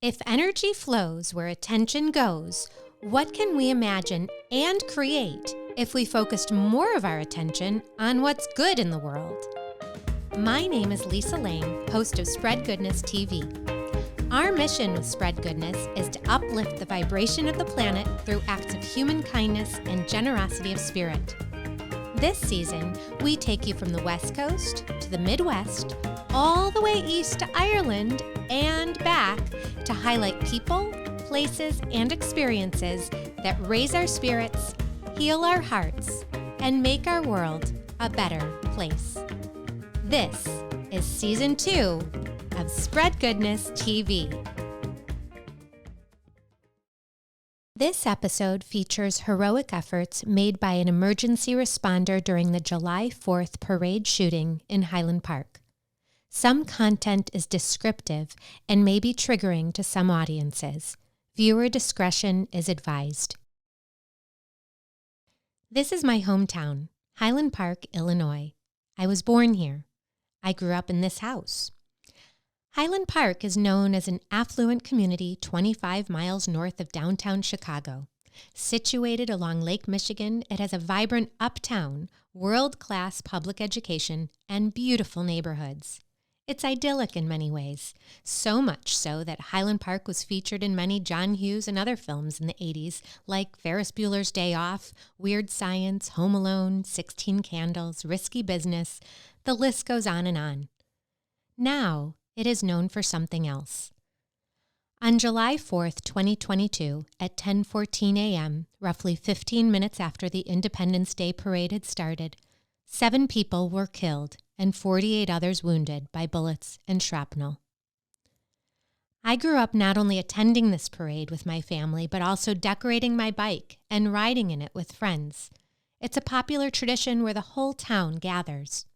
If energy flows where attention goes, what can we imagine and create if we focused more of our attention on what's good in the world? My name is Lisa Lang, host of Spread Goodness TV. Our mission with Spread Goodness is to uplift the vibration of the planet through acts of human kindness and generosity of spirit. This season, we take you from the West Coast to the Midwest, all the way east to Ireland and back to highlight people, places, and experiences that raise our spirits, heal our hearts, and make our world a better place. This is Season 2 of Spread Goodness TV. This episode features heroic efforts made by an emergency responder during the July 4th parade shooting in Highland Park. Some content is descriptive and may be triggering to some audiences. Viewer discretion is advised. This is my hometown, Highland Park, Illinois. I was born here. I grew up in this house. Highland Park is known as an affluent community 25 miles north of downtown Chicago. Situated along Lake Michigan, it has a vibrant uptown, world-class public education, and beautiful neighborhoods. It's idyllic in many ways, so much so that Highland Park was featured in many John Hughes and other films in the 80s, like Ferris Bueller's Day Off, Weird Science, Home Alone, 16 Candles, Risky Business. The list goes on and on. Now, it is known for something else. On July 4th, 2022, at 10:14 a.m., roughly 15 minutes after the Independence Day parade had started, 7 people were killed and 48 others wounded by bullets and shrapnel. I grew up not only attending this parade with my family, but also decorating my bike and riding in it with friends. It's a popular tradition where the whole town gathers.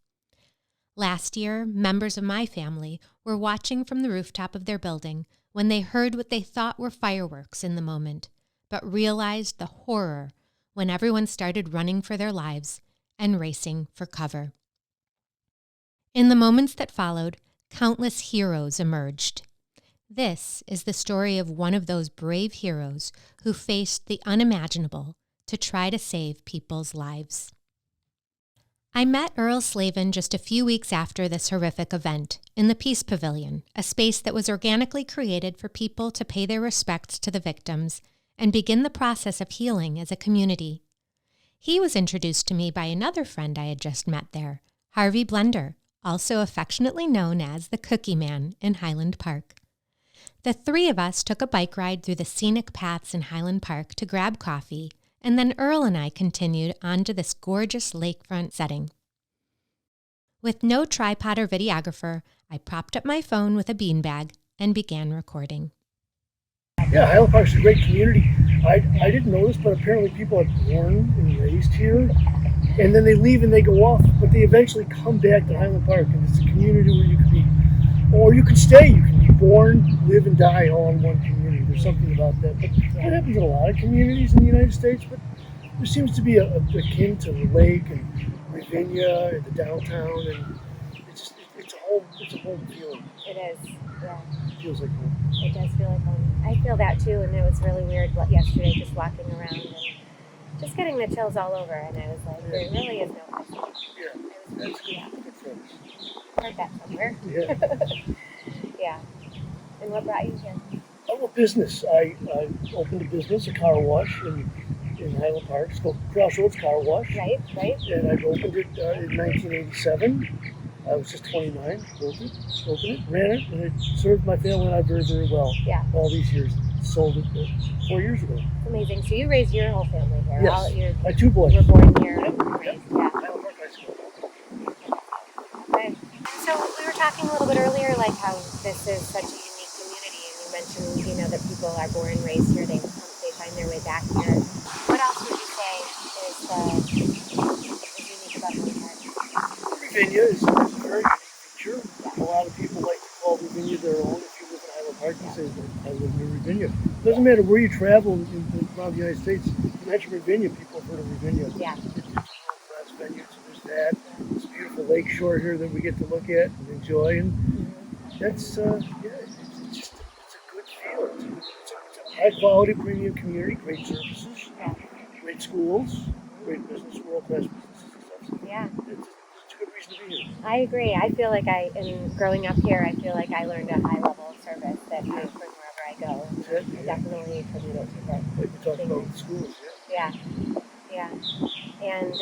Last year, members of my family were watching from the rooftop of their building when they heard what they thought were fireworks in the moment, but realized the horror when everyone started running for their lives and racing for cover. In the moments that followed, countless heroes emerged. This is the story of one of those brave heroes who faced the unimaginable to try to save people's lives. I met Earl Slavin just a few weeks after this horrific event in the Peace Pavilion, a space that was organically created for people to pay their respects to the victims and begin the process of healing as a community. He was introduced to me by another friend I had just met there, Harvey Blender, also affectionately known as the Cookie Man in Highland Park. The 3 of us took a bike ride through the scenic paths in Highland Park to grab coffee, and then Earl and I continued onto this gorgeous lakefront setting. With no tripod or videographer, I propped up my phone with a beanbag and began recording. Yeah, Highland Park's a great community. I didn't know this, but apparently people are born and raised here, and then they leave and they go off, but they eventually come back to Highland Park, and it's a community where you can be, or you can stay. You can be born, live, and die all in one community. There's something about that. But that happens in a lot of communities in the United States, but there seems to be akin to the lake and Ravinia and the downtown, and it's a home feeling. It is, yeah. It feels like home. It does feel like home. I feel that too, and it was really weird yesterday just walking around and just getting the chills all over, and I was like, there really is no place. Yeah, that's good. Yeah. Good friends. Heard that somewhere. Yeah. Yeah. And what brought you here? I'm a business. I opened a business, a car wash in Highland Park. It's called Crossroads Car Wash. Right. And I opened it in 1987. I was just 29, opened it, ran it, and it served my family and I very, very well. Yeah. All these years. Sold it 4 years ago. Amazing. So you raised your whole family here? Yes. My 2 boys. You were born here? Yep. Yeah. Highland Park High School. Okay. So we were talking a little bit earlier, like how this is such a unique community, and you mentioned, that people are born and raised here. They find their way back here. What else would you say is unique about Highland Park? Ravinia is a very unique feature. A lot of people like to call Ravinia their own. If you live in Highland Park, you say, I live near Ravinia. It doesn't matter where you travel around the United States. You mention Ravinia, people have heard of Ravinia. Yeah. It's a world-class venue, so there's that. This beautiful lake shore here that we get to look at and enjoy. And that's, it's a good feel. It's a high quality premium community, great services, great schools, great business, world class businesses and stuff. Yeah. It's a good reason to be here. I agree. I feel like in growing up here, I feel like I learned a high level of service that I bring wherever I go. I definitely attribute it to that. Like we talked about with schools, Yeah. And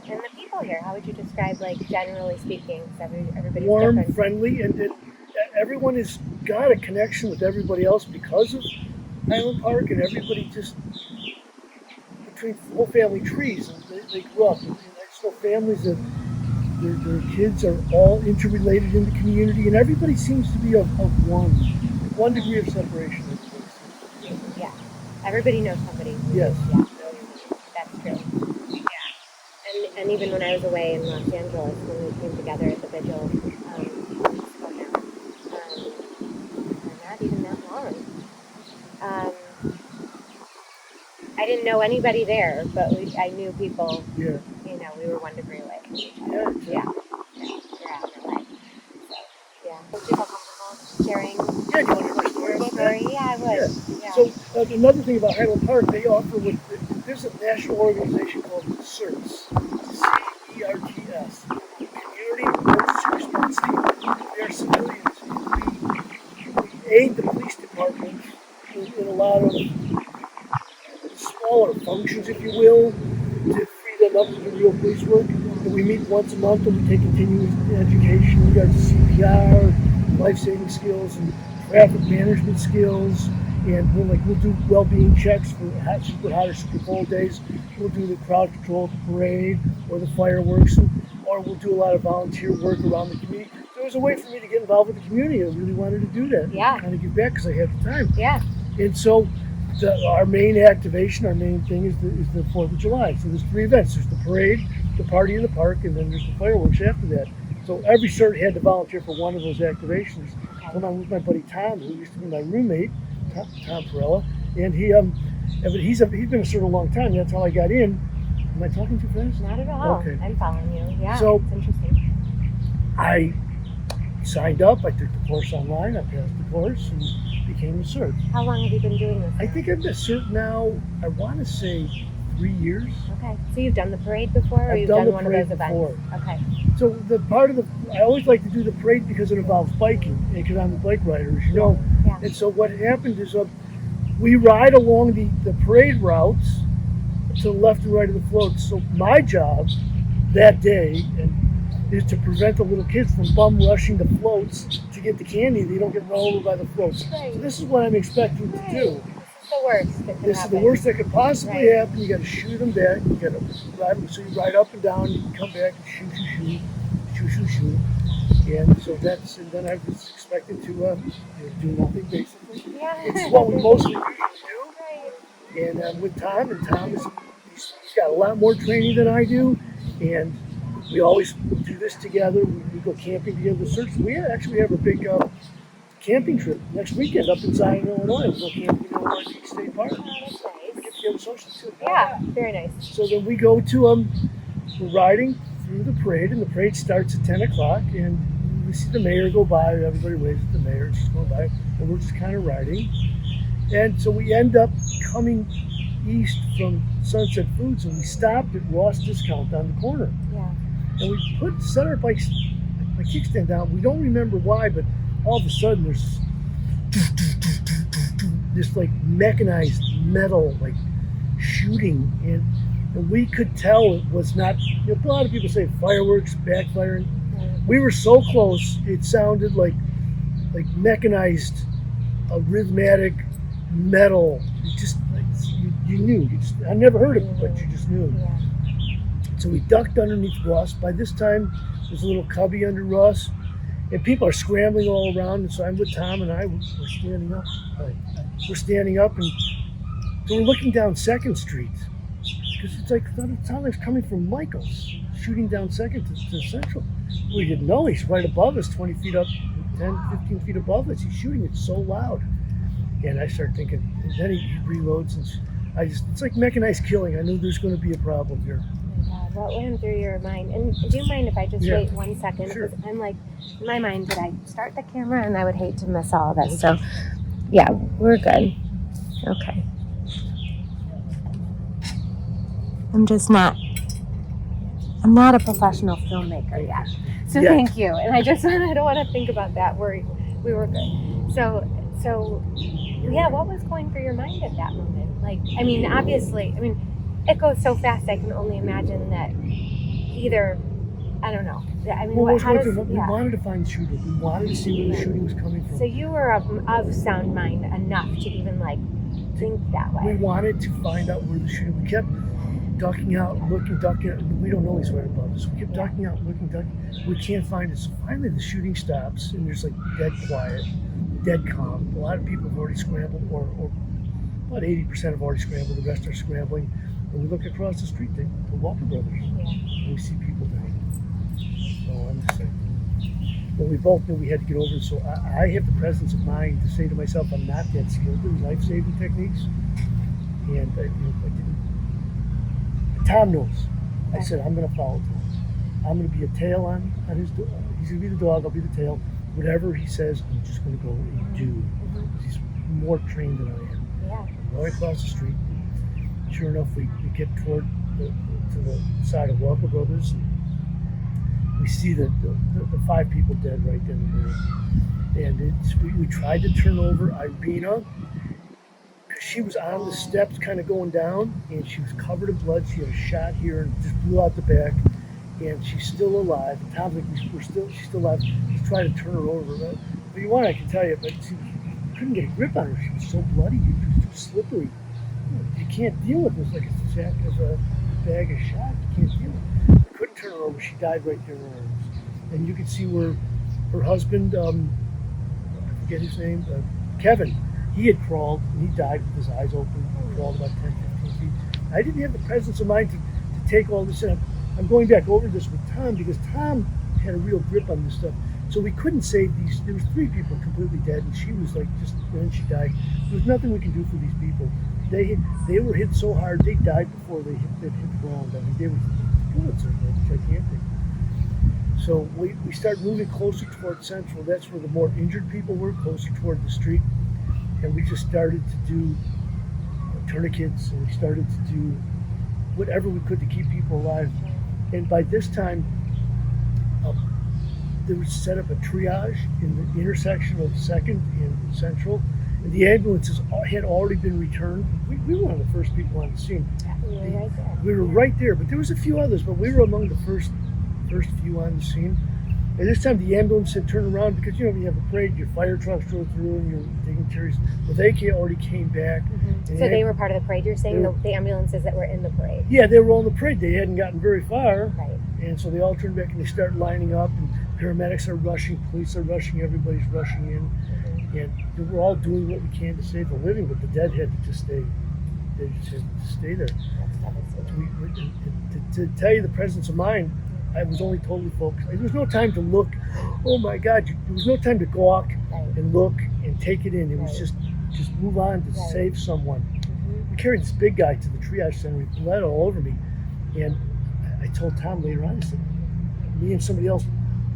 the people here, how would you describe, like, generally speaking? Everybody's warm, different. friendly, and everyone has got a connection with everybody else because of Highland Park, and everybody just between whole family trees, and they grew up. And I just know families that their kids are all interrelated in the community, and everybody seems to be of one degree of separation. Yeah, everybody knows somebody. Yes. Yeah, that's true. Yeah, and even when I was away in Los Angeles, when we came together at the vigil, not even that long. I didn't know anybody there, but I knew people. Yeah. You know, we were 1 degree away from each other. Yeah. We're out in LA. So, yeah. Would you feel comfortable sharing Yeah, do you want to hear a story about that? Yeah, I would. Yeah. So another thing about Highland Park, they offer there's a national organization called CERT, CERTS, Community Emergency Response Team. They are civilians. We aid the police department in a lot of smaller functions, if you will, to free them up to do real police work. And we meet once a month and we take continuing education. We got CPR, life-saving skills, and traffic management skills. And we'll do well-being checks for super hot or super cold days. We'll do the crowd control at the parade or the fireworks, or we'll do a lot of volunteer work around the community. So it was a way for me to get involved with the community. I really wanted to do that. Yeah. Kind of give back because I had the time. Yeah. And so our main activation, our main thing is the 4th of July. So there's 3 events. There's the parade, the party in the park, and then there's the fireworks after that. So every CERT had to volunteer for one of those activations. When I'm with my buddy Tom, who used to be my roommate, Tom Perella, and he's been a CERT a long time. That's how I got in. Am I talking too fast? Not at all. Okay. I'm following you. Yeah. So it's interesting. I signed up. I took the course online. I passed the course and became a CERT. How long have you been doing this? I think I've been a CERT now, I want to say 3 years. Okay. So you've done the parade before, or I've you've done done one of parade those events? before. Okay. So I always like to do the parade because it involves biking, because I'm a bike rider, as you know. Yeah. And so what happened is we ride along the parade routes to the left and right of the floats. So my job that day is to prevent the little kids from bum rushing the floats to get the candy. They don't get run over by the floats. Right. So this is what I'm expecting to do. The worst that can This happen. is the worst that could possibly Right. happen. You got to shoot them back. You got to ride them. So you ride up and down. You can come back and shoot. And so and then I was expected to do nothing basically. Yeah. It's what we mostly usually do. Right. And I'm with Tom, and Tom he's got a lot more training than I do, and we always do this together. We go camping together. We actually have a big camping trip next weekend up in Zion, Illinois. We'll go camping in Illinois State Park. Oh, that's nice. We get together socially too. Yeah, very nice. So then we go to we're riding through the parade, and the parade starts at 10 o'clock, and we see the mayor go by. Everybody waves at the mayor. She's going by, and we're just kind of riding. And so we end up coming east from Sunset Foods, and we stopped at Ross Discount on the corner. Yeah. And we set our my kickstand down. We don't remember why, but all of a sudden there's this like mechanized metal like shooting, and we could tell it was not. A lot of people say fireworks backfiring. We were so close, it sounded like mechanized, rhythmic metal. It just you knew. I never heard of it, but you just knew. Yeah. So we ducked underneath Russ. By this time, there's a little cubby under Russ, and people are scrambling all around. And so I'm with Tom, and we're standing up. We're standing up, and so we're looking down 2nd Street because it sounded like it's coming from Michael's, shooting down 2nd to Central. We didn't know. He's right above us, 20 feet up, 10, 15 feet above us. He's shooting it so loud. And I start thinking, and then he reloads, and it's like mechanized killing. I knew there's going to be a problem here. Oh my what went through your mind? And do you mind if I just wait 1 second? Sure. Because I'm like, in my mind, did I start the camera? And I would hate to miss all this. So, yeah, we're good. Okay. I'm not a professional filmmaker yet. So thank you. And I don't want to think about that. We were good. So yeah, what was going through your mind at that moment? Like, I mean, obviously, it goes so fast. I can only imagine that either, I don't know. I mean, we wanted to find the shooter. We wanted to see where the shooting was coming from. So you were of sound mind enough to even think that way. We wanted to find out where the shooting. We kept ducking out, ducking out. We don't know he's right above us. We kept ducking out, ducking. We can't find it. So finally the shooting stops and there's dead quiet, dead calm. A lot of people have already scrambled, or about 80% have already scrambled. The rest are scrambling. And we look across the street, the Walker Brothers, and we see people dying. So I'm just like, well, we both knew we had to get over it. So I have the presence of mind to say to myself, I'm not that skilled in life-saving techniques. And I didn't. Tom knows. I said, I'm going to follow Tom. I'm going to be a tail on his dog. He's going to be the dog, I'll be the tail. Whatever he says, I'm just going to go and do. He's more trained than I am. Yeah. Right across the street. Sure enough, we get toward to the side of Walker Brothers. And we see the 5 people dead right then and there. And we tried to turn over Irina. She was on the steps kind of going down, and she was covered in blood. She had a shot here and just blew out the back, and she's still alive. And Tom's like, she's still alive. Let's try to turn her over. But if you want, I can tell you, but we couldn't get a grip on her. She was so bloody. She was too slippery. You can't deal with this like it's a sack of a bag of shot. You can't deal with it. We couldn't turn her over. She died right there in her arms. And you could see where her husband, I forget his name, Kevin, he had crawled and he died with his eyes open. He crawled about 10, 15 feet. I didn't have the presence of mind to take all this in. I'm going back over this with Tom because Tom had a real grip on this stuff. So we couldn't save these. There was 3 people completely dead, and she was then she died. There was nothing we can do for these people. They were hit so hard, they died before they hit the ground. I mean, they were bullets are gigantic. So we started moving closer toward Central. That's where the more injured people were, closer toward the street. And we just started to do tourniquets, and we started to do whatever we could to keep people alive. And by this time, they would set up a triage in the intersection of 2nd and Central. And the ambulances had already been returned. We were one of the first people on the scene. We were right there, but there was a few others, but we were among the first few on the scene. And this time the ambulance had turned around because, when you have a parade, your fire trucks drove through and your dignitaries, well, they already came back. So they were part of the parade, you're saying, the ambulances that were in the parade? Yeah, they were all in the parade. They hadn't gotten very far. Right. And so they all turned back and they started lining up, and paramedics are rushing, police are rushing, everybody's rushing in. And we're all doing what we can to save the living, but the dead had to just stay. They just had to stay there. To tell you the presence of mind, I was only totally focused. There was no time to look. Oh my God! There was no time to gawk and look and take it in. It was just move on to save someone. We carried this big guy to the triage center. He bled all over me, and I told Tom later on. I said, "Me and somebody else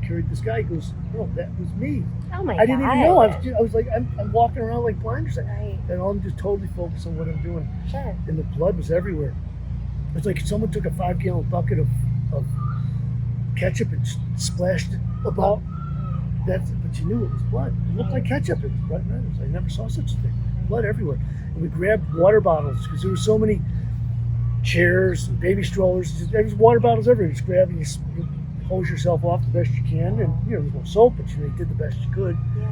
carried this guy." He goes, "No, that was me." Oh my God! I didn't even know. I was like, I'm walking around like blinders, and I'm just totally focused on what I'm doing. Sure. And the blood was everywhere. It's like someone took a 5-gallon bucket of ketchup and splashed it about. But you knew it was blood. It looked like ketchup. It was blood. I never saw such a thing. Blood everywhere. And we grabbed water bottles because there were so many chairs and baby strollers. There was water bottles everywhere. You just grab and you hose yourself off the best you can. And there was no soap, but you did the best you could. Yeah.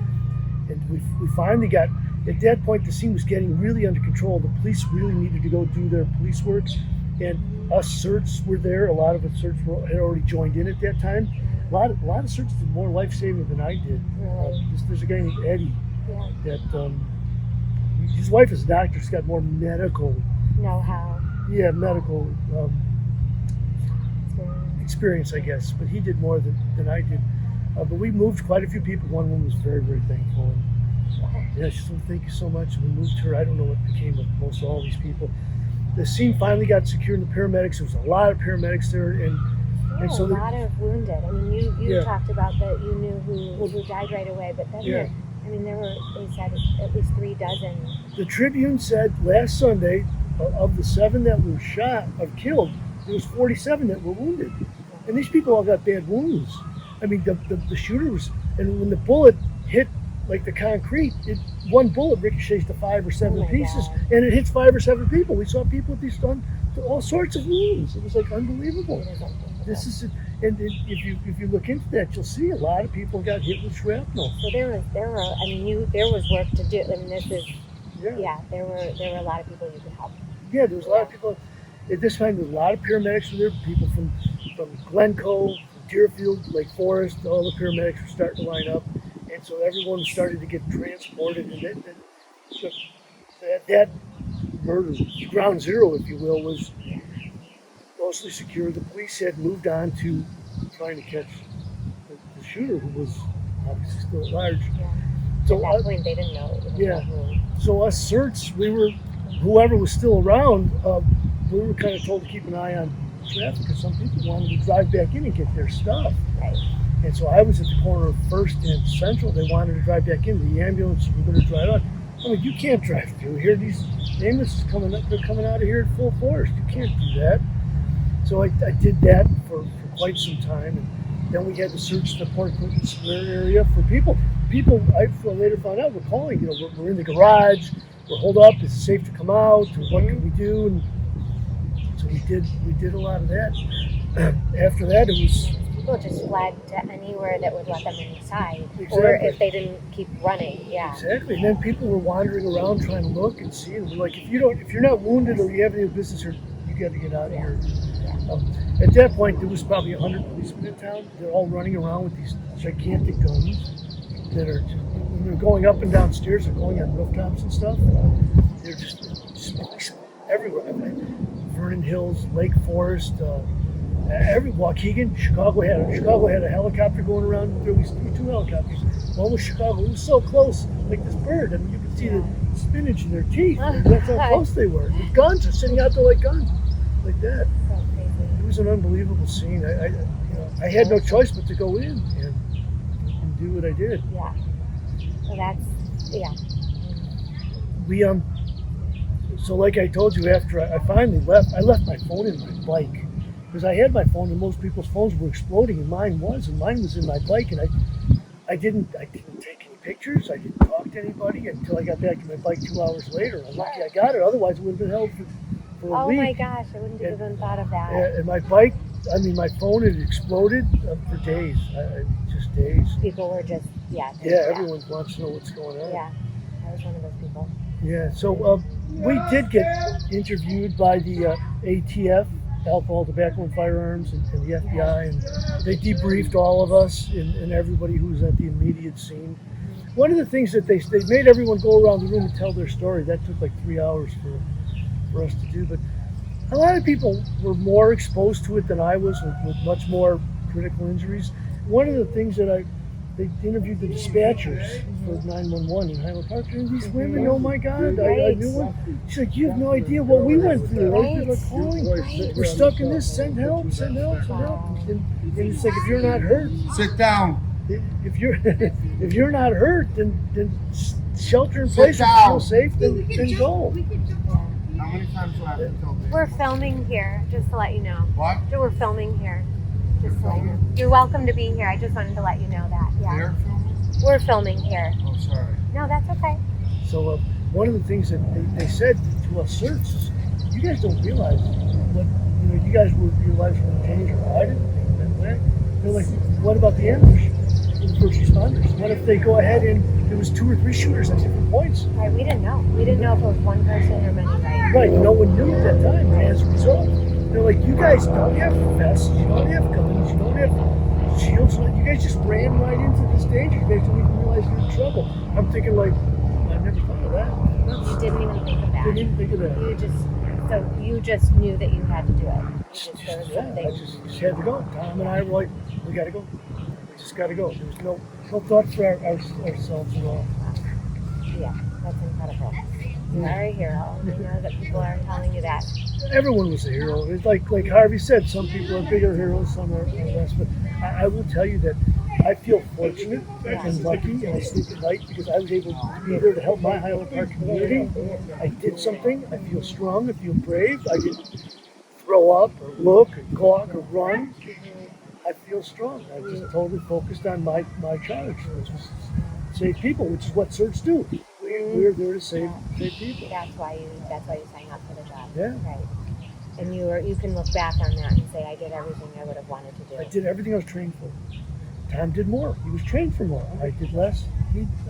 And we finally got. At that point, the scene was getting really under control. The police really needed to go do their police work. And us CERTs were there. A lot of us CERTs had already joined in at that time. A lot of CERTs did more life-saving than I did. There's a guy named Eddie that his wife is a doctor. She's got more medical know-how. Yeah, medical experience, I guess. But he did more than I did. But we moved quite a few people. One woman was very, very thankful. And, she said, "Thank you so much." And we moved her. I don't know what became of most all these people. the scene finally got secured, and the paramedics. There was a lot of paramedics there, and so a lot of wounded. I mean, you Yeah. talked about that you knew who died right away, but then Yeah. they said at least 3 dozen. the Tribune said last Sunday, of the 7 that were shot or killed, there was 47 that were wounded, and these people all got bad wounds. I mean, the shooter was, and when the bullet hit like the concrete, one bullet ricochets to 5 or 7 Oh my pieces, God. and it hits 5 or 7 people. We saw people with these all sorts of wounds. It was like unbelievable. This is, and if you look into that, you'll see a lot of people got hit with shrapnel. So there was work to do. I mean, this is Yeah, there were a lot of people you could help. yeah. There was a lot of people. At this time, there was a lot of paramedics were there. People from Glencoe, Deerfield, Lake Forest. All the paramedics were starting to line up, and so everyone started to get transported. And that murder, ground zero, if you will, was mostly secure. The police had moved on to trying to catch the shooter, who was obviously still at large. Yeah. So At that point, they didn't know. Yeah. So us certs, whoever was still around, we were kind of told to keep an eye on traffic because some people wanted to drive back in and get their stuff. Right. And so I was at the corner of First and Central. They wanted to drive back in. The ambulance were going to drive out. I'm like, you can't drive through here. These ambulances coming up, they're coming out of here at full force. You can't do that. So I did that for quite some time, and then we had to search the Port Clinton Square area for people. People I later found out were calling. We're in the garage. We're holed up. Is it safe to come out? Or what can we do? And so we did a lot of that. After that, it was People just fled to anywhere that would let them inside, Exactly. or if they didn't keep running. Yeah. exactly. And then people were wandering around trying to look and see. And we're like, if you're not wounded or you have any business here, you got to get out of here. At that point, there was probably 100 policemen in town. They're all running around with these gigantic guns that are, when they're going up and down stairs or going on rooftops and stuff, they're just policemen everywhere. I mean, Vernon Hills, Lake Forest, Waukegan, Chicago had a helicopter going around. There was 2 helicopters. One was Chicago. It was so close, like this bird. I mean, you could see the spinach in their teeth. That's how close they were. The guns are sitting out there like guns, like that. So crazy. It was an unbelievable scene. I had no choice but to go in and do what I did. Yeah. So that's We so like I told you, after I finally left, I left my phone in my bike because I had my phone and most people's phones were exploding, and mine was in my bike, and I didn't take any pictures. I didn't talk to anybody until I got back to my bike 2 hours later. I'm lucky I got it. Otherwise, it would have been held for a week. Oh my gosh, I wouldn't have even thought of that. And my bike, my phone had exploded for days. Just days. People were just Yeah, everyone wants to know what's going on. Yeah, I was one of those people. Yeah, so we did get interviewed by the ATF, Alcohol, Tobacco, and Firearms, and the FBI, and they debriefed all of us and everybody who was at the immediate scene. One of the things that they made everyone go around the room and tell their story. That took like 3 hours for us to do, but a lot of people were more exposed to it than I was, with much more critical injuries. One of the things that they interviewed the dispatchers for 911 in Highland Park, and these women, oh my God, I knew one. She's like, you have no idea what we went through. People are calling, we're stuck in this, send help, send help, send help. And it's like, if you're not hurt, sit down. If you're not hurt, then shelter in Sit place, if you down. feel safe, then go. How many times do I have to tell this? We're filming here, just to let you know. What? We're filming here, just to let you know. You're welcome to be here. I just wanted to let you know that. Yeah. They're filming? We're filming here. Oh, sorry. No, that's okay. So one of the things that they said to us certs is, you guys don't realize what, you guys your lives were in danger. I didn't think that way. They're like, what about the ambush? The first responders. What if they go ahead and there was 2 or 3 shooters at different points? Right, we didn't know. We didn't know if it was one person or many, right? Right, no one knew at that time. And as a result, they're like, you guys don't have vests, you don't have guns, you don't have shields. You guys just ran right into this danger. You guys don't even realize you're in trouble. I'm thinking like, I never thought of that. You didn't even think of that. Didn't even think of that. You just knew that you had to do it. There was something. I just had to go. Tom and I were like, we got to go. We just got to go. There was no thought for ourselves at all. Yeah. That's incredible. You are a hero. You know that people are telling you that. Everyone was a hero. It's like Harvey said, some people are bigger heroes, some are less. But I will tell you that I feel fortunate and lucky, and I sleep at night because I was able to be there to help my Highland Park community. I did something. I feel strong. I feel brave. I didn't throw up or look or gawk or run. I feel strong. I just totally focused on my charge, which was save people, which is what CERTs do. We're there to save people. That's why you sign up for the job. Yeah. Right. And you can look back on that and say, I did everything I would have wanted to do. I did everything I was trained for. Tom did more. He was trained for more. I did less.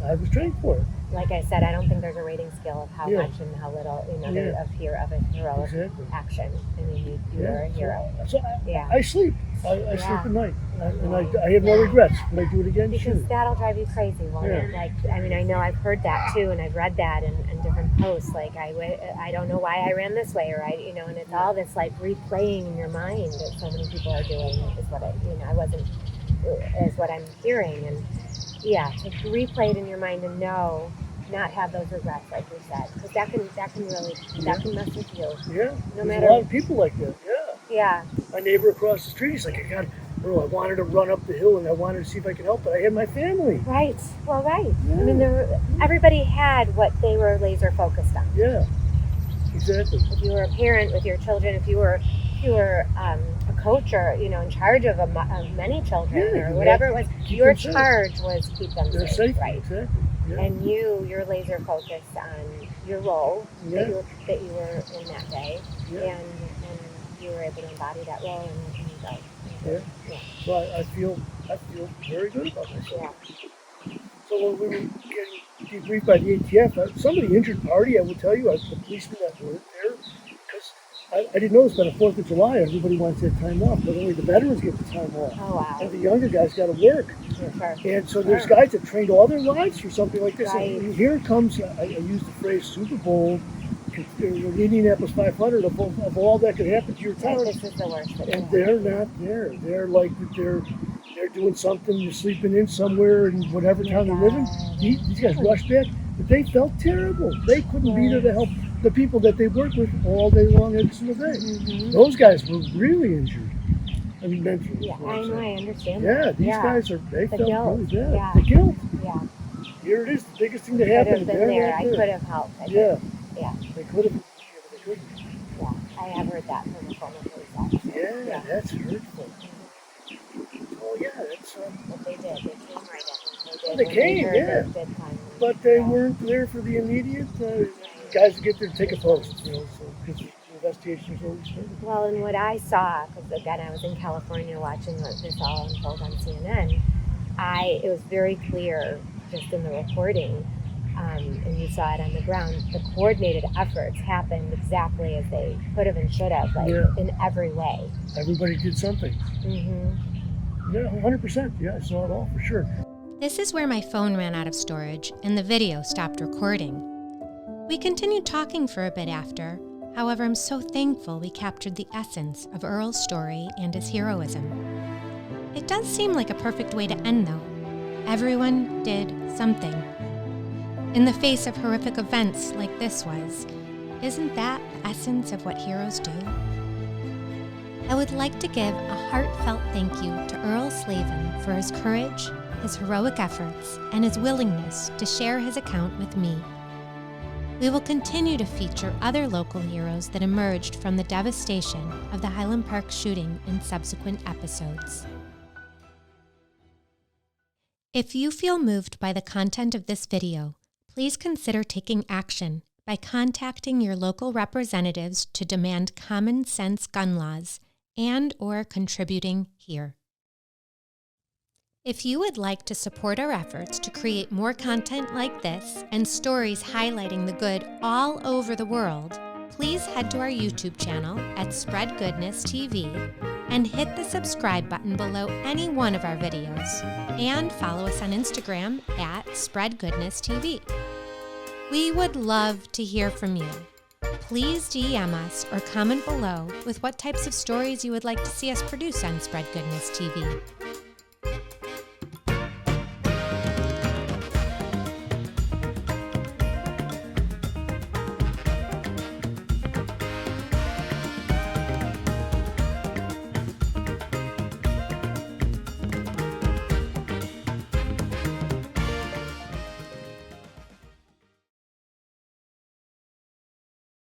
I was trained for it. Like I said, I don't think there's a rating scale of how much and how little, of a heroic action. I mean, you are a hero. So I sleep. I sleep at night. And I have no regrets. Would I do it again? Because Sure. that'll drive you crazy, won't it? Like, I mean, I know I've heard that too, and I've read that in different posts. Like, I don't know why I ran this way, or and it's all this like replaying in your mind that so many people are doing is what is what I'm hearing. And to replay it in your mind and not have those regrets, like you said, because that can mess with you. Yeah. No There's matter. a lot of people like that. Yeah. Yeah. My neighbor across the street, he's like, Earl, I wanted to run up the hill and I wanted to see if I could help, but I had my family. Right. Well, right. Yeah. I mean, everybody had what they were laser focused on. Yeah. Exactly. If you were a parent with your children, if you were a coach or in charge of many children or whatever it was, your charge was keep them safe. Right. Exactly. Yeah. And you're laser focused on your role that you were in that day, and you were able to embody that role and go. Yeah. So I feel very good about myself. Yeah. So when we were getting debriefed by the ATF, somebody injured party, I will tell you, the policemen that were there, because I didn't know this, but on 4th of July, everybody wants that time off, but only the veterans get the time off. Oh, wow. And the younger guys got to work. Sure. And so there's guys that trained all their lives for something like this. Right. And here it comes, I use the phrase Super Bowl, Indianapolis 500 of all that could happen to your town. This is the worst. And they're not there. They're like, they're doing something, they're sleeping in somewhere in whatever town they're living. These guys rushed back, but they felt terrible. They couldn't be there to help the people that they work with all day long, every single day. Mm-hmm. Those guys were really injured. I mean, mentally. Yeah, I know, I understand. Yeah, these guys they felt really bad. Yeah. The guilt. Yeah. Here it is, the biggest thing to happen. I could have been there. I could have helped. Yeah. They could have. They couldn't. Yeah, I have heard that from a former police officer. Yeah, that's hurtful. Oh yeah, that's. But they did. They came right in. They came, but they weren't there for the immediate. Guys get there to take a post, so because the investigation was already started. Well, and what I saw, because again, I was in California watching this all unfold on CNN, it was very clear just in the reporting, and you saw it on the ground, the coordinated efforts happened exactly as they could have and should have, in every way. Everybody did something. Mm-hmm. Yeah, 100%. Yeah, I saw it all for sure. This is where my phone ran out of storage and the video stopped recording. We continued talking for a bit after. However, I'm so thankful we captured the essence of Earl's story and his heroism. It does seem like a perfect way to end, though. Everyone did something. In the face of horrific events like this was, isn't that the essence of what heroes do? I would like to give a heartfelt thank you to Earl Slavin for his courage, his heroic efforts, and his willingness to share his account with me. We will continue to feature other local heroes that emerged from the devastation of the Highland Park shooting in subsequent episodes. If you feel moved by the content of this video, please consider taking action by contacting your local representatives to demand common sense gun laws and/or contributing here. If you would like to support our efforts to create more content like this and stories highlighting the good all over the world, please head to our YouTube channel at Spread Goodness TV and hit the subscribe button below any one of our videos, and follow us on Instagram at Spread Goodness TV. We would love to hear from you. Please DM us or comment below with what types of stories you would like to see us produce on Spread Goodness TV.